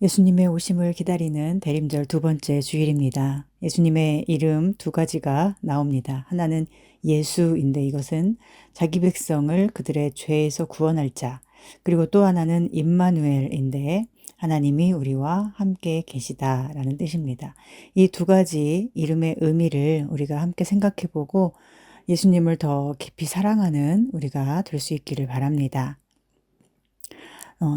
예수님의 오심을 기다리는 대림절 두 번째 주일입니다. 예수님의 이름 두 가지가 나옵니다. 하나는 예수인데 이것은 자기 백성을 그들의 죄에서 구원할 자, 그리고 또 하나는 임마누엘인데 하나님이 우리와 함께 계시다라는 뜻입니다. 이 두 가지 이름의 의미를 우리가 함께 생각해 보고 예수님을 더 깊이 사랑하는 우리가 될 수 있기를 바랍니다.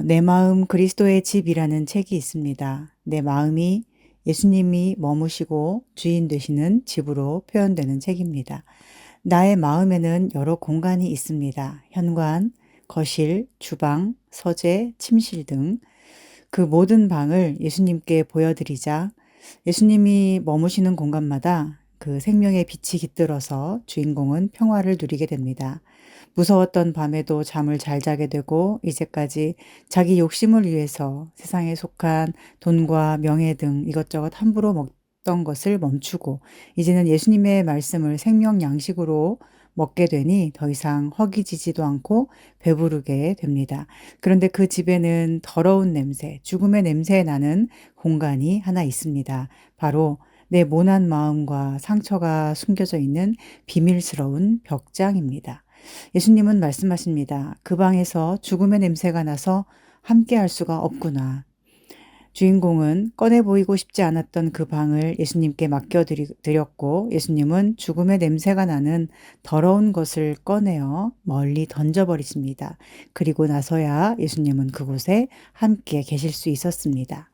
내 마음 그리스도의 집이라는 책이 있습니다. 내 마음이 예수님이 머무시고 주인 되시는 집으로 표현되는 책입니다. 나의 마음에는 여러 공간이 있습니다. 현관, 거실, 주방, 서재, 침실 등 그 모든 방을 예수님께 보여드리자 예수님이 머무시는 공간마다 그 생명의 빛이 깃들어서 주인공은 평화를 누리게 됩니다. 무서웠던 밤에도 잠을 잘 자게 되고 이제까지 자기 욕심을 위해서 세상에 속한 돈과 명예 등 이것저것 함부로 먹던 것을 멈추고 이제는 예수님의 말씀을 생명 양식으로 먹게 되니 더 이상 허기지지도 않고 배부르게 됩니다. 그런데 그 집에는 더러운 냄새, 죽음의 냄새 나는 공간이 하나 있습니다. 바로 내 모난 마음과 상처가 숨겨져 있는 비밀스러운 벽장입니다. 예수님은 말씀하십니다. 그 방에서 죽음의 냄새가 나서 함께 할 수가 없구나. 주인공은 꺼내 보이고 싶지 않았던 그 방을 예수님께 맡겨드렸고 예수님은 죽음의 냄새가 나는 더러운 것을 꺼내어 멀리 던져버리십니다. 그리고 나서야 예수님은 그곳에 함께 계실 수 있었습니다.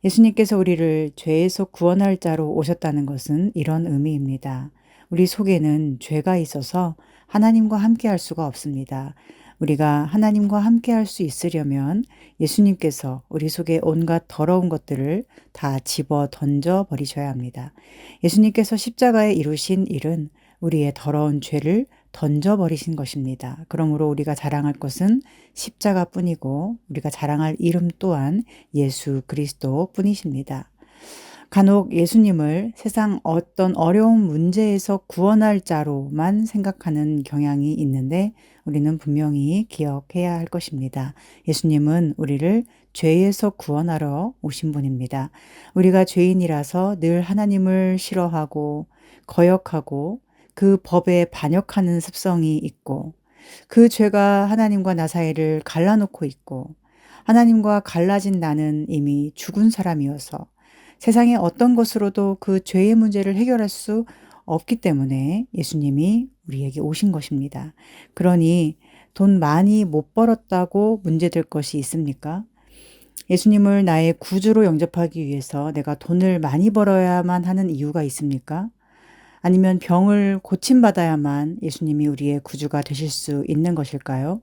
예수님께서 우리를 죄에서 구원할 자로 오셨다는 것은 이런 의미입니다. 우리 속에는 죄가 있어서 하나님과 함께 할 수가 없습니다. 우리가 하나님과 함께 할 수 있으려면 예수님께서 우리 속에 온갖 더러운 것들을 다 집어 던져 버리셔야 합니다. 예수님께서 십자가에 이루신 일은 우리의 더러운 죄를 던져버리신 것입니다. 그러므로 우리가 자랑할 것은 십자가뿐이고 우리가 자랑할 이름 또한 예수 그리스도 뿐이십니다. 간혹 예수님을 세상 어떤 어려운 문제에서 구원할 자로만 생각하는 경향이 있는데 우리는 분명히 기억해야 할 것입니다. 예수님은 우리를 죄에서 구원하러 오신 분입니다. 우리가 죄인이라서 늘 하나님을 싫어하고 거역하고 그 법에 반역하는 습성이 있고 그 죄가 하나님과 나 사이를 갈라놓고 있고 하나님과 갈라진 나는 이미 죽은 사람이어서 세상의 어떤 것으로도 그 죄의 문제를 해결할 수 없기 때문에 예수님이 우리에게 오신 것입니다. 그러니 돈 많이 못 벌었다고 문제될 것이 있습니까? 예수님을 나의 구주로 영접하기 위해서 내가 돈을 많이 벌어야만 하는 이유가 있습니까? 아니면 병을 고침받아야만 예수님이 우리의 구주가 되실 수 있는 것일까요?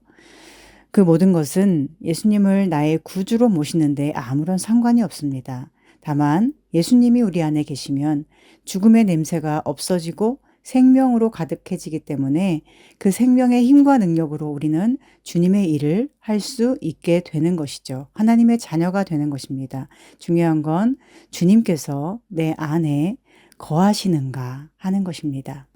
그 모든 것은 예수님을 나의 구주로 모시는데 아무런 상관이 없습니다. 다만 예수님이 우리 안에 계시면 죽음의 냄새가 없어지고 생명으로 가득해지기 때문에 그 생명의 힘과 능력으로 우리는 주님의 일을 할 수 있게 되는 것이죠. 하나님의 자녀가 되는 것입니다. 중요한 건 주님께서 내 안에 거하시는가 하는 것입니다.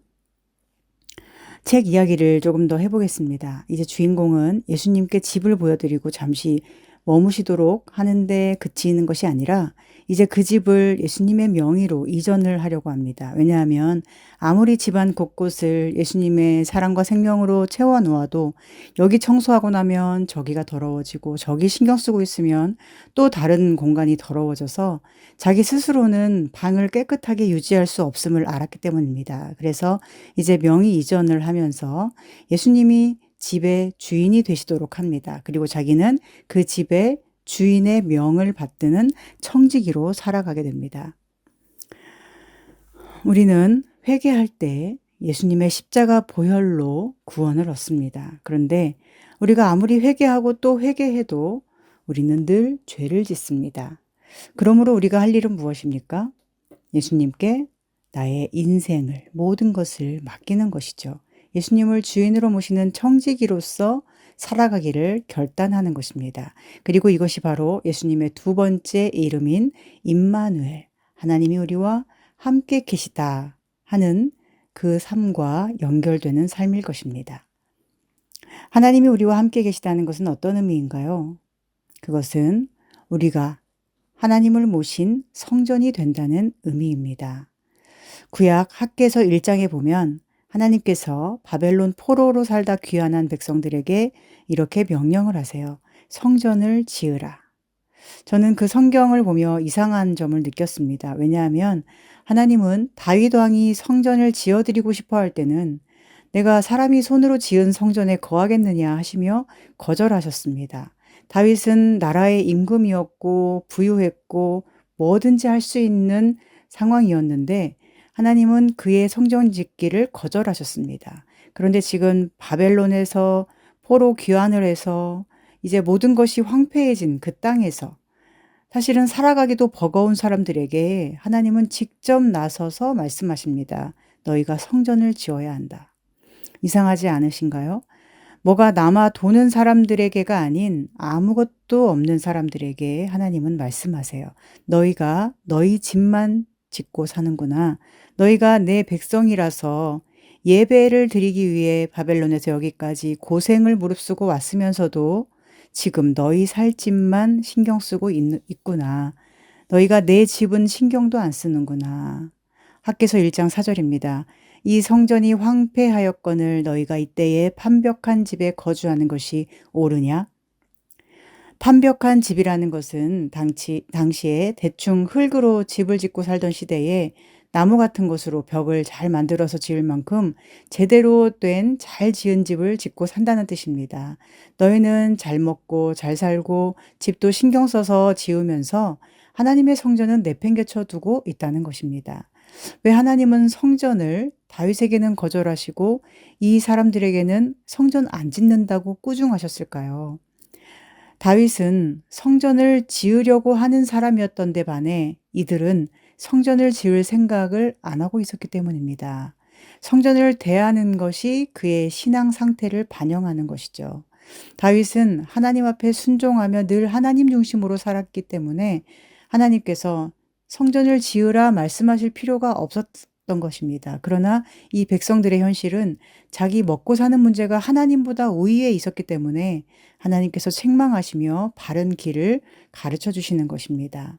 책 이야기를 조금 더 해보겠습니다. 이제 주인공은 예수님께 집을 보여드리고 잠시 머무시도록 하는데 그치는 것이 아니라 이제 그 집을 예수님의 명의로 이전을 하려고 합니다. 왜냐하면 아무리 집안 곳곳을 예수님의 사랑과 생명으로 채워 놓아도 여기 청소하고 나면 저기가 더러워지고 저기 신경 쓰고 있으면 또 다른 공간이 더러워져서 자기 스스로는 방을 깨끗하게 유지할 수 없음을 알았기 때문입니다. 그래서 이제 명의 이전을 하면서 예수님이 집의 주인이 되시도록 합니다. 그리고 자기는 그 집의 주인의 명을 받드는 청지기로 살아가게 됩니다. 우리는 회개할 때 예수님의 십자가 보혈로 구원을 얻습니다. 그런데 우리가 아무리 회개하고 또 회개해도 우리는 늘 죄를 짓습니다. 그러므로 우리가 할 일은 무엇입니까? 예수님께 나의 인생을, 모든 것을 맡기는 것이죠. 예수님을 주인으로 모시는 청지기로서 살아가기를 결단하는 것입니다. 그리고 이것이 바로 예수님의 두 번째 이름인 임마누엘, 하나님이 우리와 함께 계시다 하는 그 삶과 연결되는 삶일 것입니다. 하나님이 우리와 함께 계시다는 것은 어떤 의미인가요? 그것은 우리가 하나님을 모신 성전이 된다는 의미입니다. 구약 학개서 1장에 보면 하나님께서 바벨론 포로로 살다 귀환한 백성들에게 이렇게 명령을 하세요. 성전을 지으라. 저는 그 성경을 보며 이상한 점을 느꼈습니다. 왜냐하면 하나님은 다윗 왕이 성전을 지어드리고 싶어 할 때는 내가 사람이 손으로 지은 성전에 거하겠느냐 하시며 거절하셨습니다. 다윗은 나라의 임금이었고 부유했고 뭐든지 할 수 있는 상황이었는데 하나님은 그의 성전 짓기를 거절하셨습니다. 그런데 지금 바벨론에서 포로 귀환을 해서 이제 모든 것이 황폐해진 그 땅에서 사실은 살아가기도 버거운 사람들에게 하나님은 직접 나서서 말씀하십니다. 너희가 성전을 지어야 한다. 이상하지 않으신가요? 뭐가 남아 도는 사람들에게가 아닌 아무것도 없는 사람들에게 하나님은 말씀하세요. 너희가 너희 집만 짓고 사는구나. 너희가 내 백성이라서 예배를 드리기 위해 바벨론에서 여기까지 고생을 무릅쓰고 왔으면서도 지금 너희 살 집만 신경 쓰고 있구나. 너희가 내 집은 신경도 안 쓰는구나. 학개서 1장 4절입니다. 이 성전이 황폐하였거늘 너희가 이때에 판벽한 집에 거주하는 것이 옳으냐? 판벽한 집이라는 것은 당시에 대충 흙으로 집을 짓고 살던 시대에 나무 같은 것으로 벽을 잘 만들어서 지을 만큼 제대로 된 잘 지은 집을 짓고 산다는 뜻입니다. 너희는 잘 먹고 잘 살고 집도 신경 써서 지으면서 하나님의 성전은 내팽개쳐 두고 있다는 것입니다. 왜 하나님은 성전을 다윗에게는 거절하시고 이 사람들에게는 성전 안 짓는다고 꾸중하셨을까요? 다윗은 성전을 지으려고 하는 사람이었던데 반해 이들은 성전을 지을 생각을 안 하고 있었기 때문입니다. 성전을 대하는 것이 그의 신앙 상태를 반영하는 것이죠. 다윗은 하나님 앞에 순종하며 늘 하나님 중심으로 살았기 때문에 하나님께서 성전을 지으라 말씀하실 필요가 없었던 것입니다. 그러나 이 백성들의 현실은 자기 먹고 사는 문제가 하나님보다 우위에 있었기 때문에 하나님께서 책망하시며 바른 길을 가르쳐 주시는 것입니다.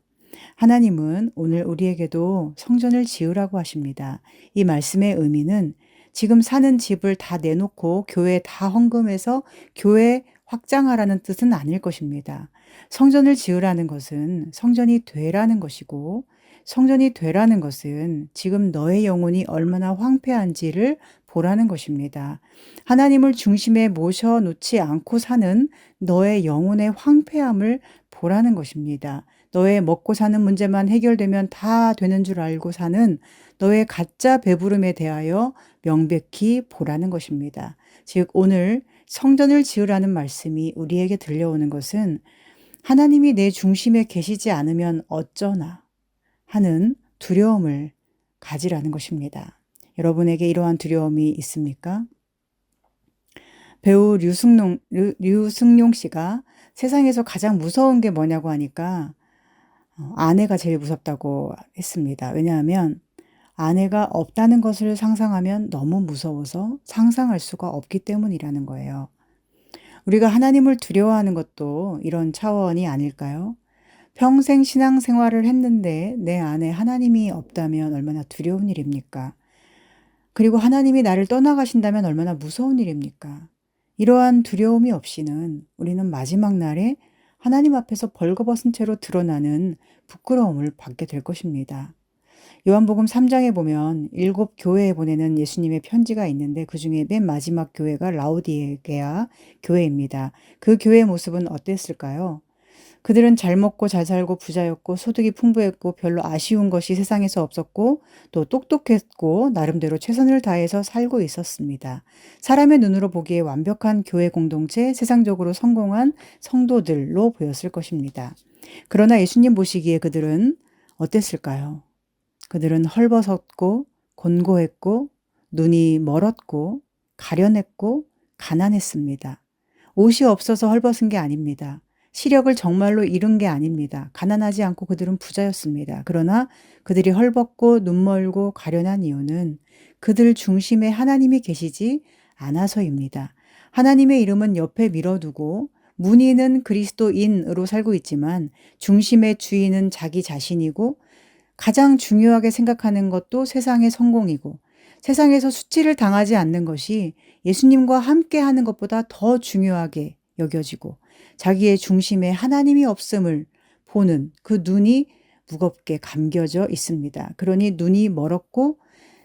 하나님은 오늘 우리에게도 성전을 지으라고 하십니다. 이 말씀의 의미는 지금 사는 집을 다 내놓고 교회 다 헌금해서 교회 확장하라는 뜻은 아닐 것입니다. 성전을 지으라는 것은 성전이 되라는 것이고 성전이 되라는 것은 지금 너의 영혼이 얼마나 황폐한지를 보라는 것입니다. 하나님을 중심에 모셔놓지 않고 사는 너의 영혼의 황폐함을 보라는 것입니다. 너의 먹고 사는 문제만 해결되면 다 되는 줄 알고 사는 너의 가짜 배부름에 대하여 명백히 보라는 것입니다. 즉 오늘 성전을 지으라는 말씀이 우리에게 들려오는 것은 하나님이 내 중심에 계시지 않으면 어쩌나 하는 두려움을 가지라는 것입니다. 여러분에게 이러한 두려움이 있습니까? 배우 류승룡 씨가 세상에서 가장 무서운 게 뭐냐고 하니까 아내가 제일 무섭다고 했습니다. 왜냐하면 아내가 없다는 것을 상상하면 너무 무서워서 상상할 수가 없기 때문이라는 거예요. 우리가 하나님을 두려워하는 것도 이런 차원이 아닐까요? 평생 신앙생활을 했는데 내 안에 하나님이 없다면 얼마나 두려운 일입니까? 그리고 하나님이 나를 떠나가신다면 얼마나 무서운 일입니까? 이러한 두려움이 없이는 우리는 마지막 날에 하나님 앞에서 벌거벗은 채로 드러나는 부끄러움을 받게 될 것입니다. 요한복음 3장에 보면 7 교회에 보내는 예수님의 편지가 있는데 그중에 맨 마지막 교회가 라오디게아 교회입니다. 그 교회의 모습은 어땠을까요? 그들은 잘 먹고 잘 살고 부자였고 소득이 풍부했고 별로 아쉬운 것이 세상에서 없었고 또 똑똑했고 나름대로 최선을 다해서 살고 있었습니다. 사람의 눈으로 보기에 완벽한 교회 공동체, 세상적으로 성공한 성도들로 보였을 것입니다. 그러나 예수님 보시기에 그들은 어땠을까요? 그들은 헐벗었고 곤고했고 눈이 멀었고 가련했고 가난했습니다. 옷이 없어서 헐벗은 게 아닙니다. 시력을 정말로 잃은 게 아닙니다. 가난하지 않고 그들은 부자였습니다. 그러나 그들이 헐벗고 눈멀고 가련한 이유는 그들 중심에 하나님이 계시지 않아서입니다. 하나님의 이름은 옆에 밀어두고 문의는 그리스도인으로 살고 있지만 중심의 주인은 자기 자신이고 가장 중요하게 생각하는 것도 세상의 성공이고 세상에서 수치를 당하지 않는 것이 예수님과 함께 하는 것보다 더 중요하게 여겨지고 자기의 중심에 하나님이 없음을 보는 그 눈이 무겁게 감겨져 있습니다. 그러니 눈이 멀었고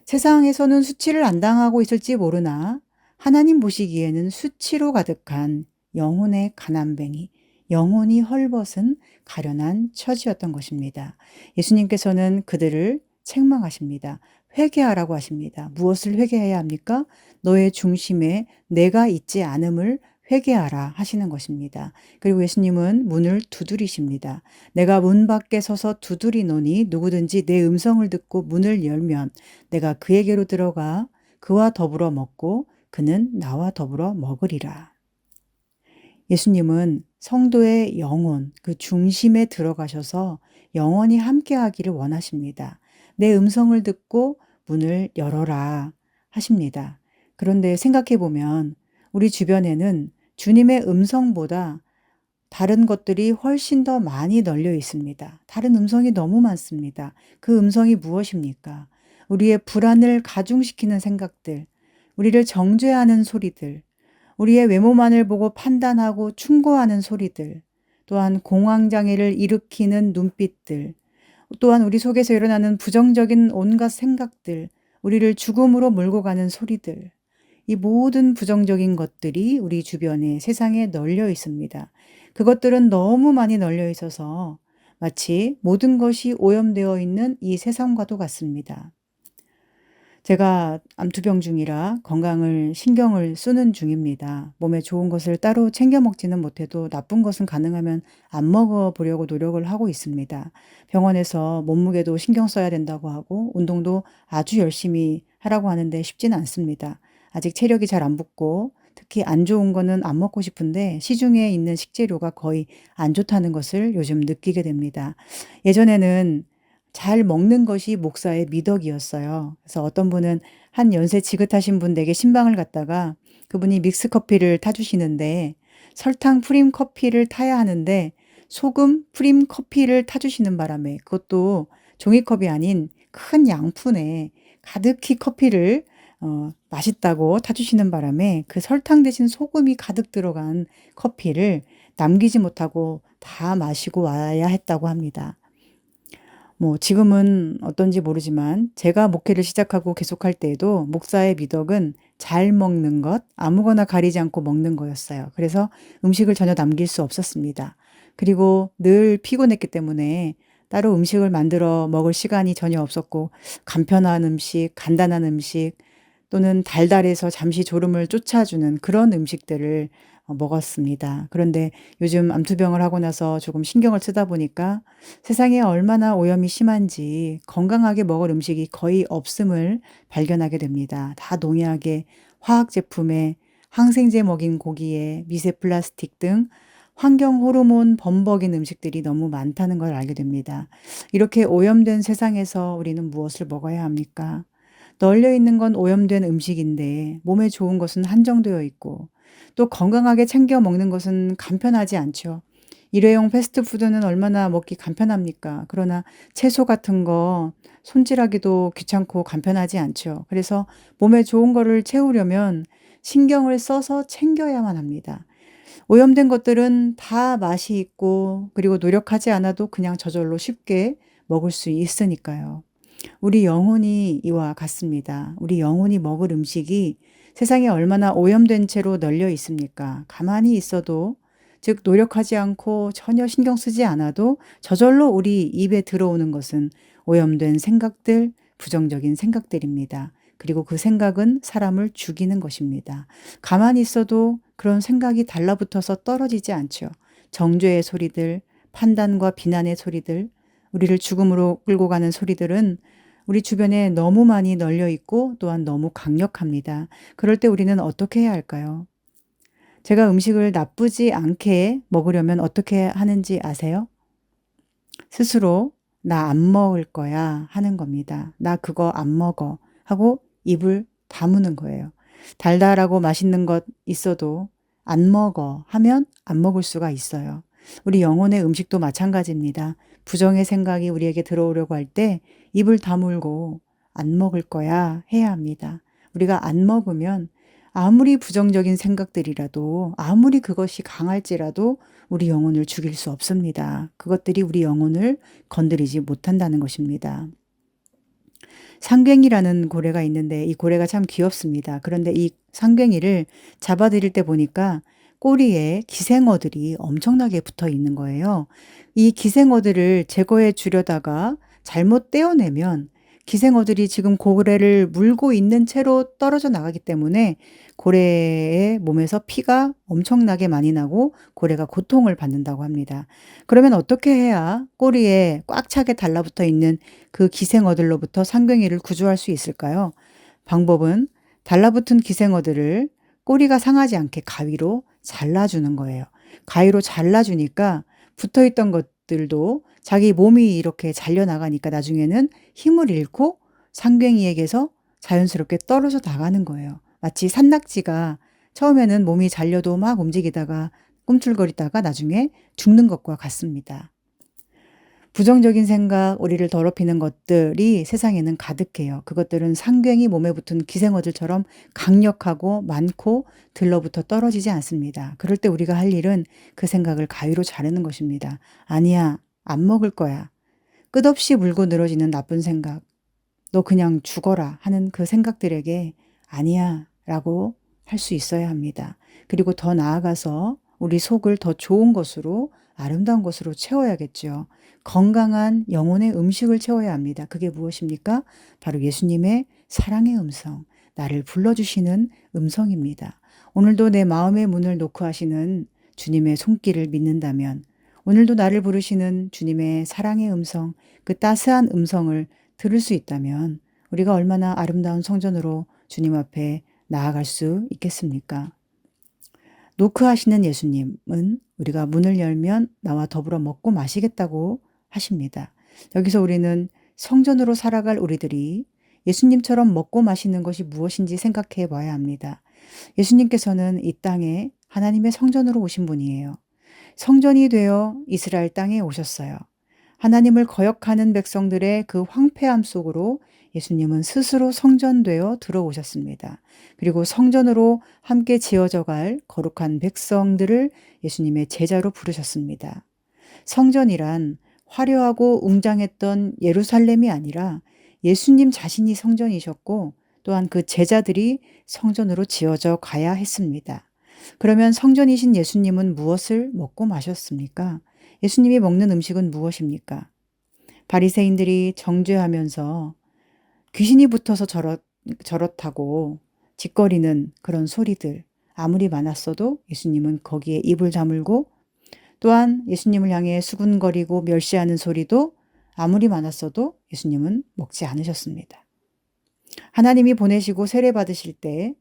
세상에서는 수치를 안 당하고 있을지 모르나 하나님 보시기에는 수치로 가득한 영혼의 가난뱅이, 영혼이 헐벗은 가련한 처지였던 것입니다. 예수님께서는 그들을 책망하십니다. 회개하라고 하십니다. 무엇을 회개해야 합니까? 너의 중심에 내가 있지 않음을 회개하라 하시는 것입니다. 그리고 예수님은 문을 두드리십니다. 내가 문 밖에 서서 두드리노니 누구든지 내 음성을 듣고 문을 열면 내가 그에게로 들어가 그와 더불어 먹고 그는 나와 더불어 먹으리라. 예수님은 성도의 영혼, 그 중심에 들어가셔서 영원히 함께 하기를 원하십니다. 내 음성을 듣고 문을 열어라 하십니다. 그런데 생각해 보면 우리 주변에는 주님의 음성보다 다른 것들이 훨씬 더 많이 널려 있습니다. 다른 음성이 너무 많습니다. 그 음성이 무엇입니까? 우리의 불안을 가중시키는 생각들, 우리를 정죄하는 소리들, 우리의 외모만을 보고 판단하고 충고하는 소리들, 또한 공황장애를 일으키는 눈빛들, 또한 우리 속에서 일어나는 부정적인 온갖 생각들, 우리를 죽음으로 몰고 가는 소리들, 이 모든 부정적인 것들이 우리 주변에 세상에 널려 있습니다. 그것들은 너무 많이 널려 있어서 마치 모든 것이 오염되어 있는 이 세상과도 같습니다. 제가 암투병 중이라 건강을 신경을 쓰는 중입니다. 몸에 좋은 것을 따로 챙겨 먹지는 못해도 나쁜 것은 가능하면 안 먹어 보려고 노력을 하고 있습니다. 병원에서 몸무게도 신경 써야 된다고 하고 운동도 아주 열심히 하라고 하는데 쉽지는 않습니다. 아직 체력이 잘 안 붙고 특히 안 좋은 거는 안 먹고 싶은데 시중에 있는 식재료가 거의 안 좋다는 것을 요즘 느끼게 됩니다. 예전에는 잘 먹는 것이 목사의 미덕이었어요. 그래서 어떤 분은 한 연세 지긋하신 분에게 신방을 갔다가 그분이 믹스 커피를 타주시는데 설탕 프림 커피를 타야 하는데 소금 프림 커피를 타주시는 바람에 그것도 종이컵이 아닌 큰 양푼에 가득히 커피를 맛있다고 타주시는 바람에 그 설탕 대신 소금이 가득 들어간 커피를 남기지 못하고 다 마시고 와야 했다고 합니다. 지금은 어떤지 모르지만 제가 목회를 시작하고 계속할 때에도 목사의 미덕은 잘 먹는 것, 아무거나 가리지 않고 먹는 거였어요. 그래서 음식을 전혀 남길 수 없었습니다. 그리고 늘 피곤했기 때문에 따로 음식을 만들어 먹을 시간이 전혀 없었고 간편한 음식, 간단한 음식 또는 달달해서 잠시 졸음을 쫓아주는 그런 음식들을 먹었습니다. 그런데 요즘 암투병을 하고 나서 조금 신경을 쓰다 보니까 세상에 얼마나 오염이 심한지 건강하게 먹을 음식이 거의 없음을 발견하게 됩니다. 다 농약에, 화학 제품에, 항생제 먹인 고기에, 미세 플라스틱 등 환경 호르몬 범벅인 음식들이 너무 많다는 걸 알게 됩니다. 이렇게 오염된 세상에서 우리는 무엇을 먹어야 합니까? 널려 있는 건 오염된 음식인데 몸에 좋은 것은 한정되어 있고 또 건강하게 챙겨 먹는 것은 간편하지 않죠. 일회용 패스트푸드는 얼마나 먹기 간편합니까? 그러나 채소 같은 거 손질하기도 귀찮고 간편하지 않죠. 그래서 몸에 좋은 거를 채우려면 신경을 써서 챙겨야만 합니다. 오염된 것들은 다 맛이 있고 그리고 노력하지 않아도 그냥 저절로 쉽게 먹을 수 있으니까요. 우리 영혼이 이와 같습니다. 우리 영혼이 먹을 음식이 세상에 얼마나 오염된 채로 널려 있습니까? 가만히 있어도, 즉 노력하지 않고 전혀 신경 쓰지 않아도 저절로 우리 입에 들어오는 것은 오염된 생각들, 부정적인 생각들입니다. 그리고 그 생각은 사람을 죽이는 것입니다. 가만히 있어도 그런 생각이 달라붙어서 떨어지지 않죠. 정죄의 소리들, 판단과 비난의 소리들, 우리를 죽음으로 끌고 가는 소리들은 우리 주변에 너무 많이 널려 있고 또한 너무 강력합니다. 그럴 때 우리는 어떻게 해야 할까요? 제가 음식을 나쁘지 않게 먹으려면 어떻게 하는지 아세요? 스스로 나 안 먹을 거야 하는 겁니다. 나 그거 안 먹어 하고 입을 다무는 거예요. 달달하고 맛있는 것 있어도 안 먹어 하면 안 먹을 수가 있어요. 우리 영혼의 음식도 마찬가지입니다. 부정의 생각이 우리에게 들어오려고 할 때 입을 다물고 안 먹을 거야 해야 합니다. 우리가 안 먹으면 아무리 부정적인 생각들이라도 아무리 그것이 강할지라도 우리 영혼을 죽일 수 없습니다. 그것들이 우리 영혼을 건드리지 못한다는 것입니다. 상괭이라는 고래가 있는데 이 고래가 참 귀엽습니다. 그런데 이 상괭이를 잡아들일 때 보니까 꼬리에 기생어들이 엄청나게 붙어 있는 거예요. 이 기생어들을 제거해 주려다가 잘못 떼어내면 기생어들이 지금 고래를 물고 있는 채로 떨어져 나가기 때문에 고래의 몸에서 피가 엄청나게 많이 나고 고래가 고통을 받는다고 합니다. 그러면 어떻게 해야 꼬리에 꽉 차게 달라붙어 있는 그 기생어들로부터 상괭이를 구조할 수 있을까요? 방법은 달라붙은 기생어들을 꼬리가 상하지 않게 가위로 잘라주는 거예요. 가위로 잘라주니까 붙어있던 것들도 자기 몸이 이렇게 잘려나가니까 나중에는 힘을 잃고 상괭이에게서 자연스럽게 떨어져 나가는 거예요. 마치 산낙지가 처음에는 몸이 잘려도 막 움직이다가 꿈틀거리다가 나중에 죽는 것과 같습니다. 부정적인 생각, 우리를 더럽히는 것들이 세상에는 가득해요. 그것들은 상괭이 몸에 붙은 기생어들처럼 강력하고 많고 들러붙어 떨어지지 않습니다. 그럴 때 우리가 할 일은 그 생각을 가위로 자르는 것입니다. 아니야, 안 먹을 거야. 끝없이 물고 늘어지는 나쁜 생각, 너 그냥 죽어라 하는 그 생각들에게 아니야 라고 할 수 있어야 합니다. 그리고 더 나아가서 우리 속을 더 좋은 것으로 아름다운 것으로 채워야겠죠. 건강한 영혼의 음식을 채워야 합니다. 그게 무엇입니까? 바로 예수님의 사랑의 음성, 나를 불러주시는 음성입니다. 오늘도 내 마음의 문을 노크하시는 주님의 손길을 믿는다면 오늘도 나를 부르시는 주님의 사랑의 음성, 그 따스한 음성을 들을 수 있다면 우리가 얼마나 아름다운 성전으로 주님 앞에 나아갈 수 있겠습니까? 노크하시는 예수님은 우리가 문을 열면 나와 더불어 먹고 마시겠다고 하십니다. 여기서 우리는 성전으로 살아갈 우리들이 예수님처럼 먹고 마시는 것이 무엇인지 생각해 봐야 합니다. 예수님께서는 이 땅에 하나님의 성전으로 오신 분이에요. 성전이 되어 이스라엘 땅에 오셨어요. 하나님을 거역하는 백성들의 그 황폐함 속으로 예수님은 스스로 성전되어 들어오셨습니다. 그리고 성전으로 함께 지어져 갈 거룩한 백성들을 예수님의 제자로 부르셨습니다. 성전이란 화려하고 웅장했던 예루살렘이 아니라 예수님 자신이 성전이셨고 또한 그 제자들이 성전으로 지어져 가야 했습니다. 그러면 성전이신 예수님은 무엇을 먹고 마셨습니까? 예수님이 먹는 음식은 무엇입니까? 바리새인들이 정죄하면서 귀신이 붙어서 저렇다고 짓거리는 그런 소리들 아무리 많았어도 예수님은 거기에 입을 다물고 또한 예수님을 향해 수군거리고 멸시하는 소리도 아무리 많았어도 예수님은 먹지 않으셨습니다. 하나님이 보내시고 세례 받으실 때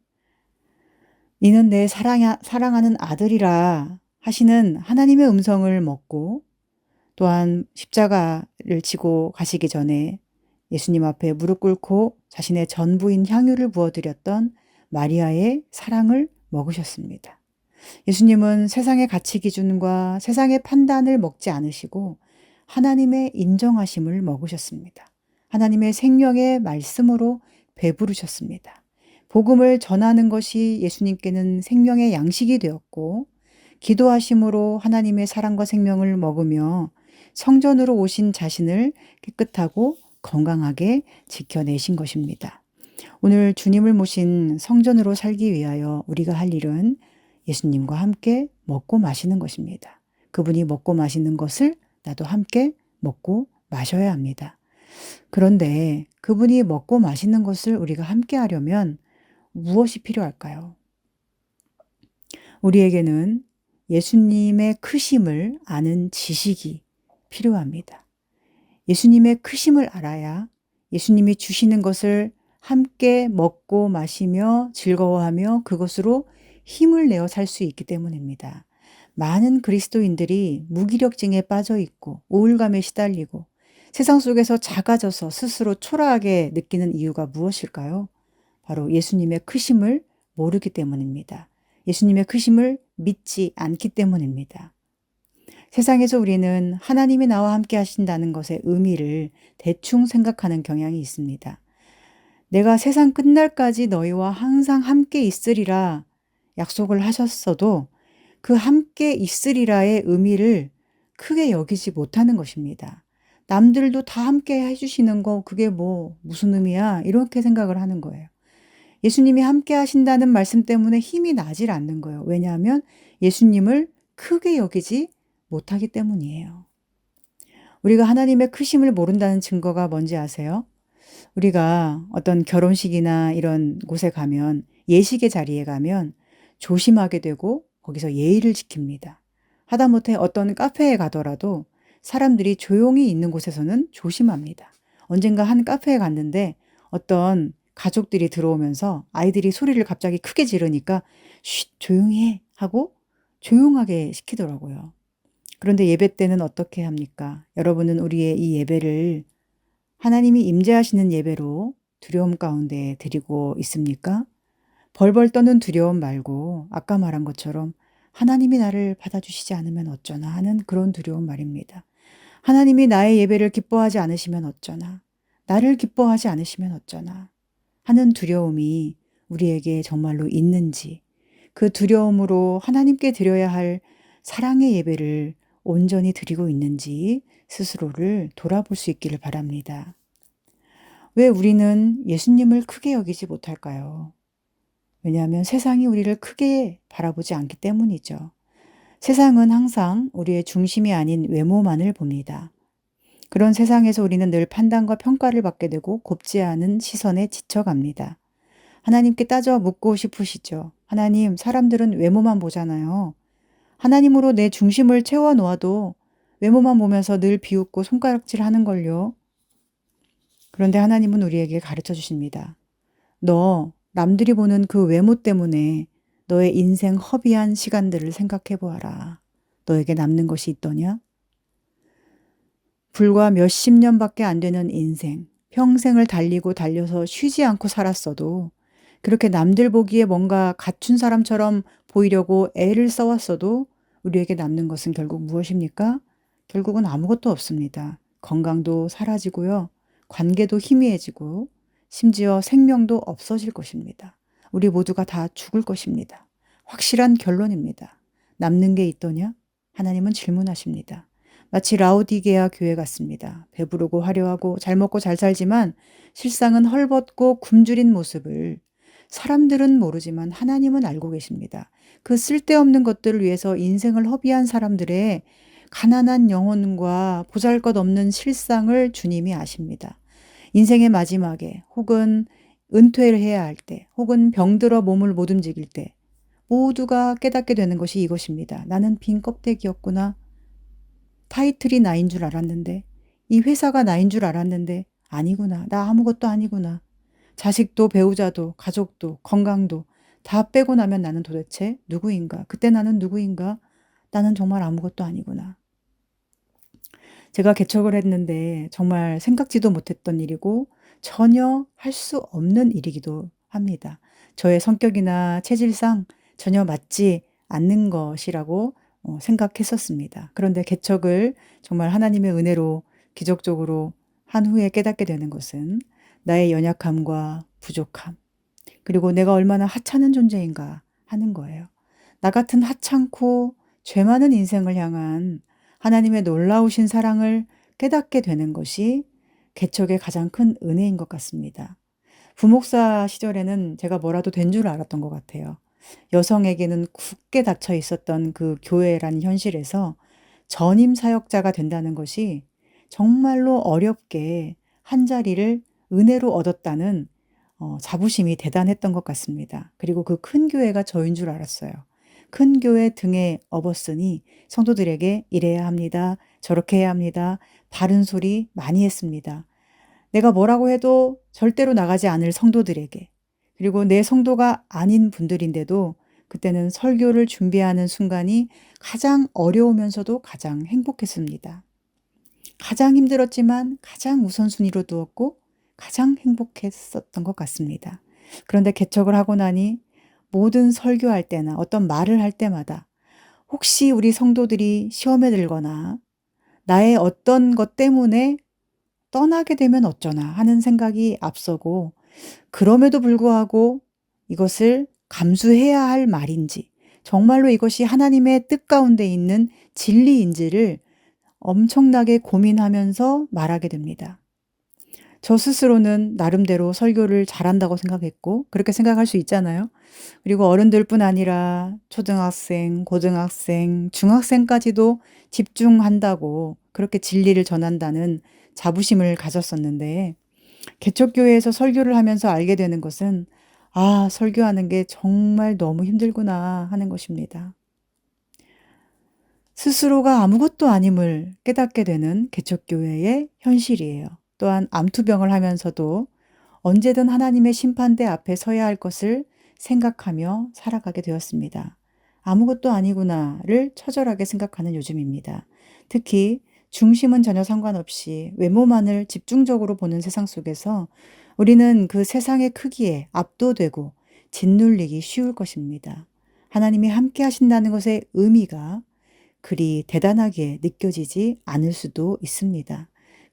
이는 내 사랑하는 아들이라 하시는 하나님의 음성을 먹고 또한 십자가를 지고 가시기 전에 예수님 앞에 무릎 꿇고 자신의 전부인 향유를 부어드렸던 마리아의 사랑을 먹으셨습니다. 예수님은 세상의 가치 기준과 세상의 판단을 먹지 않으시고 하나님의 인정하심을 먹으셨습니다. 하나님의 생명의 말씀으로 배부르셨습니다. 복음을 전하는 것이 예수님께는 생명의 양식이 되었고 기도하심으로 하나님의 사랑과 생명을 먹으며 성전으로 오신 자신을 깨끗하고 건강하게 지켜내신 것입니다. 오늘 주님을 모신 성전으로 살기 위하여 우리가 할 일은 예수님과 함께 먹고 마시는 것입니다. 그분이 먹고 마시는 것을 나도 함께 먹고 마셔야 합니다. 그런데 그분이 먹고 마시는 것을 우리가 함께 하려면 무엇이 필요할까요? 우리에게는 예수님의 크심을 아는 지식이 필요합니다. 예수님의 크심을 알아야 예수님이 주시는 것을 함께 먹고 마시며 즐거워하며 그것으로 힘을 내어 살 수 있기 때문입니다. 많은 그리스도인들이 무기력증에 빠져 있고 우울감에 시달리고 세상 속에서 작아져서 스스로 초라하게 느끼는 이유가 무엇일까요? 바로 예수님의 크심을 모르기 때문입니다. 예수님의 크심을 믿지 않기 때문입니다. 세상에서 우리는 하나님이 나와 함께 하신다는 것의 의미를 대충 생각하는 경향이 있습니다. 내가 세상 끝날까지 너희와 항상 함께 있으리라 약속을 하셨어도 그 함께 있으리라의 의미를 크게 여기지 못하는 것입니다. 남들도 다 함께 해주시는 거 그게 무슨 의미야? 이렇게 생각을 하는 거예요. 예수님이 함께 하신다는 말씀 때문에 힘이 나질 않는 거예요. 왜냐하면 예수님을 크게 여기지 못하기 때문이에요. 우리가 하나님의 크심을 모른다는 증거가 뭔지 아세요? 우리가 어떤 결혼식이나 이런 곳에 가면 예식의 자리에 가면 조심하게 되고 거기서 예의를 지킵니다. 하다못해 어떤 카페에 가더라도 사람들이 조용히 있는 곳에서는 조심합니다. 언젠가 한 카페에 갔는데 어떤 가족들이 들어오면서 아이들이 소리를 갑자기 크게 지르니까 쉿, 조용히 해 하고 조용하게 시키더라고요. 그런데 예배 때는 어떻게 합니까? 여러분은 우리의 이 예배를 하나님이 임재하시는 예배로 두려움 가운데 드리고 있습니까? 벌벌 떠는 두려움 말고 아까 말한 것처럼 하나님이 나를 받아주시지 않으면 어쩌나 하는 그런 두려움 말입니다. 하나님이 나의 예배를 기뻐하지 않으시면 어쩌나, 나를 기뻐하지 않으시면 어쩌나 하는 두려움이 우리에게 정말로 있는지, 그 두려움으로 하나님께 드려야 할 사랑의 예배를 온전히 드리고 있는지 스스로를 돌아볼 수 있기를 바랍니다. 왜 우리는 예수님을 크게 여기지 못할까요? 왜냐하면 세상이 우리를 크게 바라보지 않기 때문이죠. 세상은 항상 우리의 중심이 아닌 외모만을 봅니다. 그런 세상에서 우리는 늘 판단과 평가를 받게 되고 곱지 않은 시선에 지쳐갑니다. 하나님께 따져 묻고 싶으시죠? 하나님, 사람들은 외모만 보잖아요. 하나님으로 내 중심을 채워 놓아도 외모만 보면서 늘 비웃고 손가락질 하는 걸요. 그런데 하나님은 우리에게 가르쳐 주십니다. 너 남들이 보는 그 외모 때문에 너의 인생 허비한 시간들을 생각해 보아라. 너에게 남는 것이 있더냐? 불과 몇십 년밖에 안 되는 인생, 평생을 달리고 달려서 쉬지 않고 살았어도 그렇게 남들 보기에 뭔가 갖춘 사람처럼 보이려고 애를 써왔어도 우리에게 남는 것은 결국 무엇입니까? 결국은 아무것도 없습니다. 건강도 사라지고요. 관계도 희미해지고 심지어 생명도 없어질 것입니다. 우리 모두가 다 죽을 것입니다. 확실한 결론입니다. 남는 게 있더냐? 하나님은 질문하십니다. 마치 라오디게아 교회 같습니다. 배부르고 화려하고 잘 먹고 잘 살지만 실상은 헐벗고 굶주린 모습을 사람들은 모르지만 하나님은 알고 계십니다. 그 쓸데없는 것들을 위해서 인생을 허비한 사람들의 가난한 영혼과 보잘것없는 실상을 주님이 아십니다. 인생의 마지막에 혹은 은퇴를 해야 할 때 혹은 병들어 몸을 못 움직일 때 모두가 깨닫게 되는 것이 이것입니다. 나는 빈 껍데기였구나. 타이틀이 나인 줄 알았는데, 이 회사가 나인 줄 알았는데 아니구나. 나 아무것도 아니구나. 자식도 배우자도 가족도 건강도 다 빼고 나면 나는 도대체 누구인가? 그때 나는 누구인가? 나는 정말 아무것도 아니구나. 제가 개척을 했는데 정말 생각지도 못했던 일이고 전혀 할 수 없는 일이기도 합니다. 저의 성격이나 체질상 전혀 맞지 않는 것이라고 생각했었습니다. 그런데 개척을 정말 하나님의 은혜로 기적적으로 한 후에 깨닫게 되는 것은 나의 연약함과 부족함, 그리고 내가 얼마나 하찮은 존재인가 하는 거예요. 나 같은 하찮고 죄 많은 인생을 향한 하나님의 놀라우신 사랑을 깨닫게 되는 것이 개척의 가장 큰 은혜인 것 같습니다. 부목사 시절에는 제가 뭐라도 된 줄 알았던 것 같아요. 여성에게는 굳게 닫혀 있었던 그 교회라는 현실에서 전임 사역자가 된다는 것이 정말로 어렵게 한 자리를 은혜로 얻었다는 자부심이 대단했던 것 같습니다. 그리고 그 큰 교회가 저인 줄 알았어요. 큰 교회 등에 업었으니 성도들에게 이래야 합니다. 저렇게 해야 합니다. 바른 소리 많이 했습니다. 내가 뭐라고 해도 절대로 나가지 않을 성도들에게, 그리고 내 성도가 아닌 분들인데도 그때는 설교를 준비하는 순간이 가장 어려우면서도 가장 행복했습니다. 가장 힘들었지만 가장 우선순위로 두었고 가장 행복했었던 것 같습니다. 그런데 개척을 하고 나니 모든 설교할 때나 어떤 말을 할 때마다 혹시 우리 성도들이 시험에 들거나 나의 어떤 것 때문에 떠나게 되면 어쩌나 하는 생각이 앞서고, 그럼에도 불구하고 이것을 감수해야 할 말인지, 정말로 이것이 하나님의 뜻 가운데 있는 진리인지를 엄청나게 고민하면서 말하게 됩니다. 저 스스로는 나름대로 설교를 잘한다고 생각했고, 그렇게 생각할 수 있잖아요. 그리고 어른들뿐 아니라 초등학생, 고등학생, 중학생까지도 집중한다고, 그렇게 진리를 전한다는 자부심을 가졌었는데, 개척교회에서 설교를 하면서 알게 되는 것은, 아, 설교하는 게 정말 너무 힘들구나 하는 것입니다. 스스로가 아무것도 아님을 깨닫게 되는 개척교회의 현실이에요. 또한 암투병을 하면서도 언제든 하나님의 심판대 앞에 서야 할 것을 생각하며 살아가게 되었습니다. 아무것도 아니구나를 처절하게 생각하는 요즘입니다. 특히 중심은 전혀 상관없이 외모만을 집중적으로 보는 세상 속에서 우리는 그 세상의 크기에 압도되고 짓눌리기 쉬울 것입니다. 하나님이 함께 하신다는 것의 의미가 그리 대단하게 느껴지지 않을 수도 있습니다.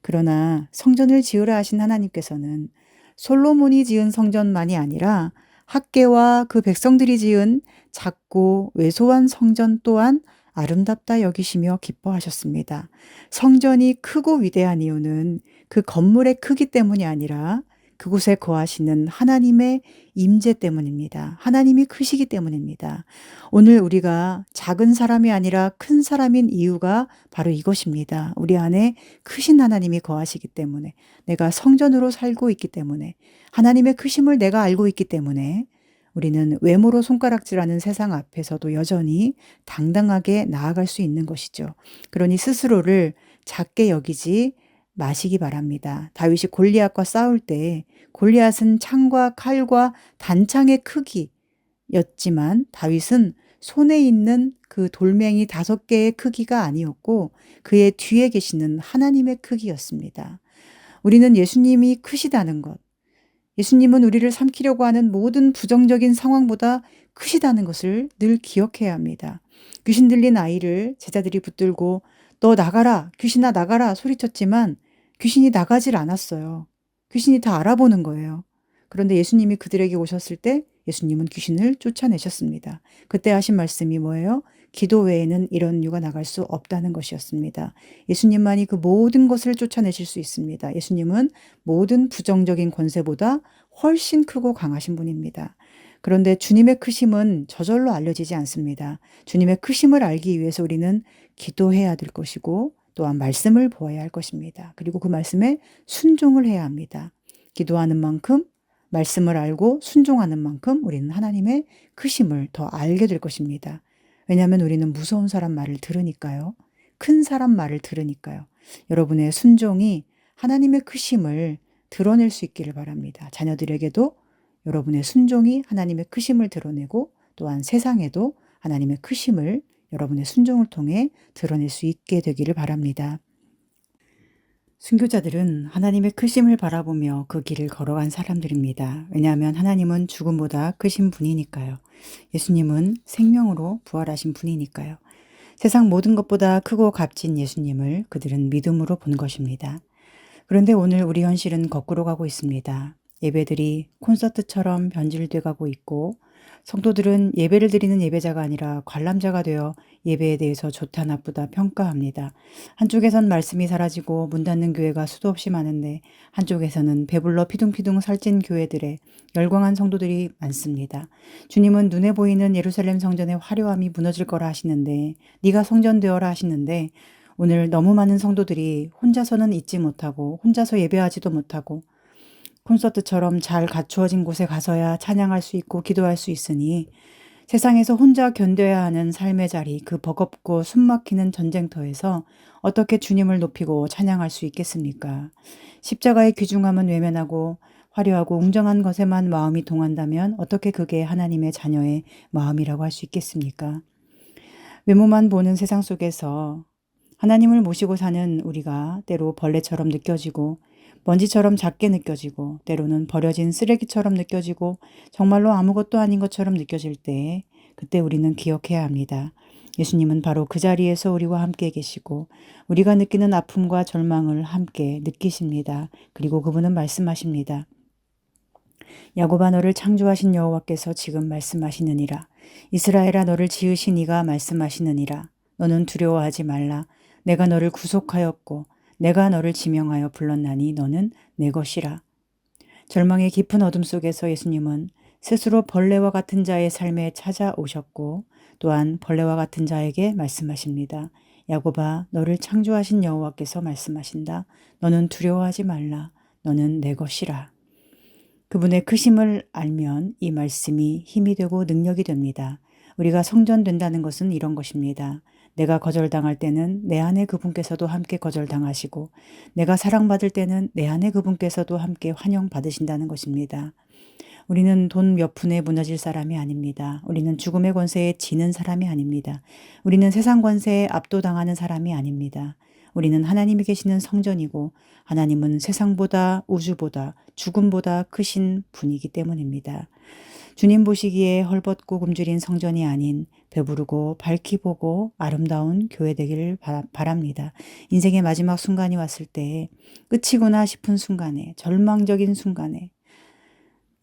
그러나 성전을 지으라 하신 하나님께서는 솔로몬이 지은 성전만이 아니라 학개와 그 백성들이 지은 작고 왜소한 성전 또한 아름답다 여기시며 기뻐하셨습니다. 성전이 크고 위대한 이유는 그 건물의 크기 때문이 아니라 그곳에 거하시는 하나님의 임재 때문입니다. 하나님이 크시기 때문입니다. 오늘 우리가 작은 사람이 아니라 큰 사람인 이유가 바로 이것입니다. 우리 안에 크신 하나님이 거하시기 때문에, 내가 성전으로 살고 있기 때문에, 하나님의 크심을 내가 알고 있기 때문에 우리는 외모로 손가락질하는 세상 앞에서도 여전히 당당하게 나아갈 수 있는 것이죠. 그러니 스스로를 작게 여기지 마시기 바랍니다. 다윗이 골리앗과 싸울 때 골리앗은 창과 칼과 단창의 크기였지만 다윗은 손에 있는 그 돌멩이 5개의 크기가 아니었고 그의 뒤에 계시는 하나님의 크기였습니다. 우리는 예수님이 크시다는 것, 예수님은 우리를 삼키려고 하는 모든 부정적인 상황보다 크시다는 것을 늘 기억해야 합니다. 귀신 들린 아이를 제자들이 붙들고 너 나가라, 귀신아 나가라 소리쳤지만 귀신이 나가질 않았어요. 귀신이 다 알아보는 거예요. 그런데 예수님이 그들에게 오셨을 때 예수님은 귀신을 쫓아내셨습니다. 그때 하신 말씀이 뭐예요? 기도 외에는 이런 유가 나갈 수 없다는 것이었습니다. 예수님만이 그 모든 것을 쫓아내실 수 있습니다. 예수님은 모든 부정적인 권세보다 훨씬 크고 강하신 분입니다. 그런데 주님의 크심은 저절로 알려지지 않습니다. 주님의 크심을 알기 위해서 우리는 기도해야 될 것이고 또한 말씀을 보아야 할 것입니다. 그리고 그 말씀에 순종을 해야 합니다. 기도하는 만큼 말씀을 알고 순종하는 만큼 우리는 하나님의 크심을 더 알게 될 것입니다. 왜냐하면 우리는 무서운 사람 말을 들으니까요. 큰 사람 말을 들으니까요. 여러분의 순종이 하나님의 크심을 드러낼 수 있기를 바랍니다. 자녀들에게도 여러분의 순종이 하나님의 크심을 드러내고 또한 세상에도 하나님의 크심을 여러분의 순종을 통해 드러낼 수 있게 되기를 바랍니다. 순교자들은 하나님의 크심을 바라보며 그 길을 걸어간 사람들입니다. 왜냐하면 하나님은 죽음보다 크신 분이니까요. 예수님은 생명으로 부활하신 분이니까요. 세상 모든 것보다 크고 값진 예수님을 그들은 믿음으로 본 것입니다. 그런데 오늘 우리 현실은 거꾸로 가고 있습니다. 예배들이 콘서트처럼 변질돼 가고 있고 성도들은 예배를 드리는 예배자가 아니라 관람자가 되어 예배에 대해서 좋다 나쁘다 평가합니다. 한쪽에선 말씀이 사라지고 문 닫는 교회가 수도 없이 많은데 한쪽에서는 배불러 피둥피둥 살찐 교회들에 열광한 성도들이 많습니다. 주님은 눈에 보이는 예루살렘 성전의 화려함이 무너질 거라 하시는데 네가 성전 되어라 하시는데 오늘 너무 많은 성도들이 혼자서는 있지 못하고 혼자서 예배하지도 못하고 콘서트처럼 잘 갖추어진 곳에 가서야 찬양할 수 있고 기도할 수 있으니 세상에서 혼자 견뎌야 하는 삶의 자리, 그 버겁고 숨막히는 전쟁터에서 어떻게 주님을 높이고 찬양할 수 있겠습니까? 십자가의 귀중함은 외면하고 화려하고 웅장한 것에만 마음이 동한다면 어떻게 그게 하나님의 자녀의 마음이라고 할 수 있겠습니까? 외모만 보는 세상 속에서 하나님을 모시고 사는 우리가 때로 벌레처럼 느껴지고 먼지처럼 작게 느껴지고 때로는 버려진 쓰레기처럼 느껴지고 정말로 아무것도 아닌 것처럼 느껴질 때 그때 우리는 기억해야 합니다. 예수님은 바로 그 자리에서 우리와 함께 계시고 우리가 느끼는 아픔과 절망을 함께 느끼십니다. 그리고 그분은 말씀하십니다. 야곱아 너를 창조하신 여호와께서 지금 말씀하시느니라. 이스라엘아 너를 지으신 이가 말씀하시느니라. 너는 두려워하지 말라. 내가 너를 구속하였고 내가 너를 지명하여 불렀나니 너는 내 것이라. 절망의 깊은 어둠 속에서 예수님은 스스로 벌레와 같은 자의 삶에 찾아오셨고 또한 벌레와 같은 자에게 말씀하십니다. 야곱아 너를 창조하신 여호와께서 말씀하신다. 너는 두려워하지 말라. 너는 내 것이라. 그분의 크심을 알면 이 말씀이 힘이 되고 능력이 됩니다. 우리가 성전된다는 것은 이런 것입니다. 내가 거절당할 때는 내 안에 그분께서도 함께 거절당하시고 내가 사랑받을 때는 내 안에 그분께서도 함께 환영받으신다는 것입니다. 우리는 돈 몇 푼에 무너질 사람이 아닙니다. 우리는 죽음의 권세에 지는 사람이 아닙니다. 우리는 세상 권세에 압도당하는 사람이 아닙니다. 우리는 하나님이 계시는 성전이고 하나님은 세상보다 우주보다 죽음보다 크신 분이기 때문입니다. 주님 보시기에 헐벗고 굶주린 성전이 아닌 배부르고 밝히 보고 아름다운 교회 되기를 바랍니다. 인생의 마지막 순간이 왔을 때 끝이구나 싶은 순간에 절망적인 순간에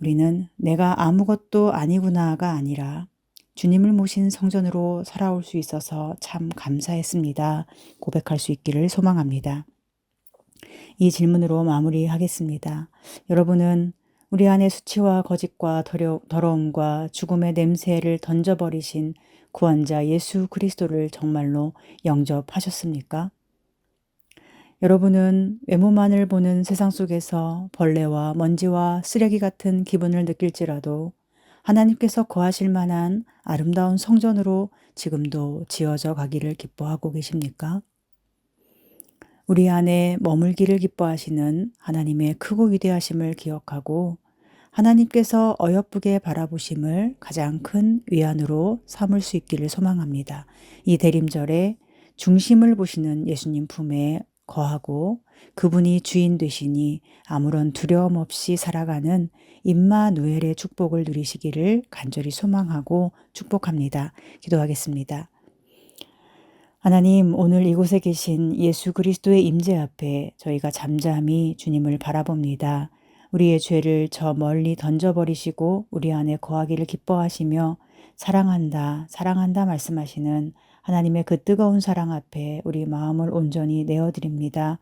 우리는 내가 아무것도 아니구나가 아니라 주님을 모신 성전으로 살아올 수 있어서 참 감사했습니다. 고백할 수 있기를 소망합니다. 이 질문으로 마무리하겠습니다. 여러분은 우리 안에 수치와 거짓과 더러움과 죽음의 냄새를 던져버리신 구원자 예수 그리스도를 정말로 영접하셨습니까? 여러분은 외모만을 보는 세상 속에서 벌레와 먼지와 쓰레기 같은 기분을 느낄지라도 하나님께서 거하실 만한 아름다운 성전으로 지금도 지어져 가기를 기뻐하고 계십니까? 우리 안에 머물기를 기뻐하시는 하나님의 크고 위대하심을 기억하고 하나님께서 어여쁘게 바라보심을 가장 큰 위안으로 삼을 수 있기를 소망합니다. 이 대림절에 중심을 보시는 예수님 품에 거하고 그분이 주인 되시니 아무런 두려움 없이 살아가는 임마누엘의 축복을 누리시기를 간절히 소망하고 축복합니다. 기도하겠습니다. 하나님, 오늘 이곳에 계신 예수 그리스도의 임재 앞에 저희가 잠잠히 주님을 바라봅니다. 우리의 죄를 저 멀리 던져버리시고 우리 안에 거하기를 기뻐하시며 사랑한다, 사랑한다 말씀하시는 하나님의 그 뜨거운 사랑 앞에 우리 마음을 온전히 내어드립니다.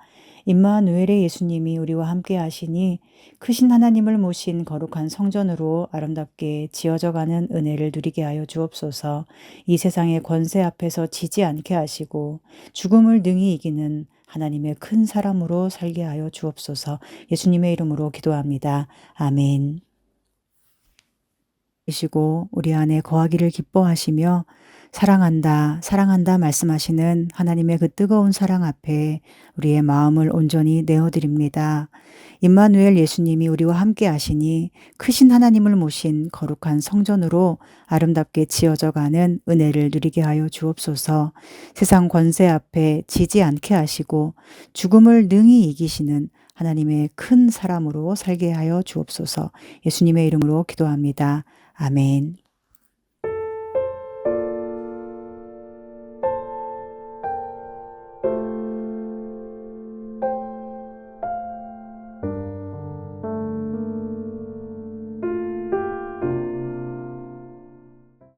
임마누엘의 예수님이 우리와 함께 하시니 크신 하나님을 모신 거룩한 성전으로 아름답게 지어져가는 은혜를 누리게 하여 주옵소서. 이 세상의 권세 앞에서 지지 않게 하시고 죽음을 능히 이기는 하나님의 큰 사람으로 살게 하여 주옵소서. 예수님의 이름으로 기도합니다. 아멘. 계시고 우리 안에 거하기를 기뻐하시며 사랑한다, 사랑한다 말씀하시는 하나님의 그 뜨거운 사랑 앞에 우리의 마음을 온전히 내어드립니다. 임마누엘 예수님이 우리와 함께 하시니 크신 하나님을 모신 거룩한 성전으로 아름답게 지어져 가는 은혜를 누리게 하여 주옵소서. 세상 권세 앞에 지지 않게 하시고 죽음을 능히 이기시는 하나님의 큰 사람으로 살게 하여 주옵소서. 예수님의 이름으로 기도합니다. 아멘.